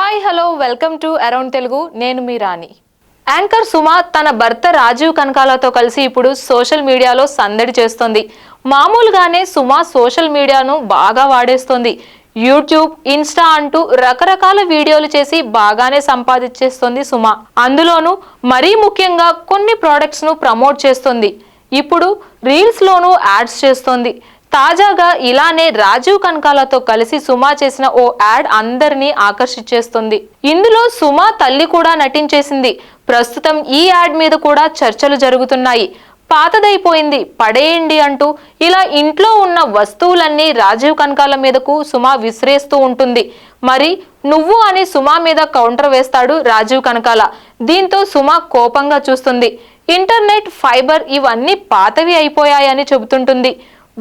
Hi hello welcome to around Telugu. నేను మీ రాణి. Anchor Suma తన భర్త రాజీవ్ కనకాలతో కలిసి ఇప్పుడు సోషల్ మీడియాలో సందడి చేస్తోంది. మామూలుగానే సుమ సోషల్ మీడియాను బాగా వాడేస్తోంది. యూట్యూబ్, ఇన్స్టా అంటూ రకరకాల వీడియోలు చేసి బాగానే సంపాదించేస్తోంది సుమ. అందులోనూ మరీ ముఖ్యంగా కొన్ని ప్రోడక్ట్స్ ను ప్రమోట్ చేస్తోంది. ఇప్పుడు రీల్స్ లోనూ యాడ్స్ చేస్తోంది. తాజాగా ఇలానే రాజీవ్ కనకాలతో కలిసి సుమ చేసిన ఓ యాడ్ అందరినీ ఆకర్షించేస్తుంది. ఇందులో సుమ తల్లి కూడా నటించేసింది. ప్రస్తుతం ఈ యాడ్ మీద కూడా చర్చలు జరుగుతున్నాయి. పాతదైపోయింది, పడేయండి అంటూ ఇలా ఇంట్లో ఉన్న వస్తువులన్నీ రాజీవ్ కనకాల మీదకు సుమ విసిరేస్తూ ఉంటుంది. మరి నువ్వు అని సుమ మీద కౌంటర్ వేస్తాడు రాజీవ్ కనకాల. దీంతో సుమ కోపంగా చూస్తుంది. ఇంటర్నెట్, ఫైబర్ ఇవన్నీ పాతవి అయిపోయాయని చెబుతుంటుంది.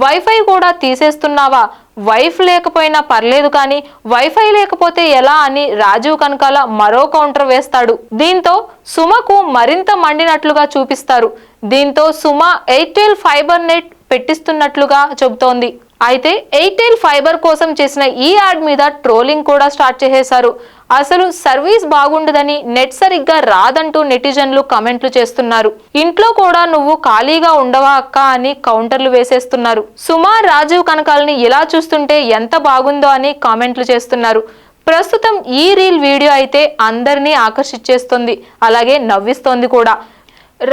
వైఫై కూడా తీసేస్తున్నావా? వైఫ్ లేకపోయినా పర్లేదు కానీ వైఫై లేకపోతే ఎలా అని రాజీవ్ కనకాల మరో కౌంటర్ వేస్తాడు. దీంతో సుమకు మరింత మండినట్లుగా చూపిస్తారు. దీంతో సుమ ఎయిర్టెల్ ఫైబర్ నెట్ పెట్టిస్తున్నట్లుగా చెబుతోంది. అయితే ఎయిర్టెల్ ఫైబర్ కోసం చేసిన ఈ యాడ్ మీద ట్రోలింగ్ కూడా స్టార్ట్ చేసేశారు. అసలు సర్వీస్ బాగుండదని, నెట్ సరిగ్గా రాదంటూ నెటిజన్లు కమెంట్లు చేస్తున్నారు. ఇంట్లో కూడా నువ్వు ఖాళీగా ఉండవా అక్క అని కౌంటర్లు వేసేస్తున్నారు. సుమ రాజీవ్ కనకాలని ఇలా చూస్తుంటే ఎంత బాగుందో అని కామెంట్లు చేస్తున్నారు. ప్రస్తుతం ఈ రీల్ వీడియో అయితే అందరినీ ఆకర్షించేస్తుంది, అలాగే నవ్విస్తోంది కూడా.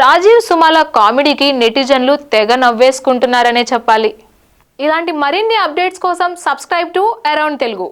రాజీవ్ సుమల కామెడీకి నెటిజన్లు తెగ నవ్వేసుకుంటున్నారనే చెప్పాలి. ఇలాంటి మరిన్ని అప్డేట్స్ కోసం సబ్స్క్రైబ్ టు అరౌండ్ తెలుగు.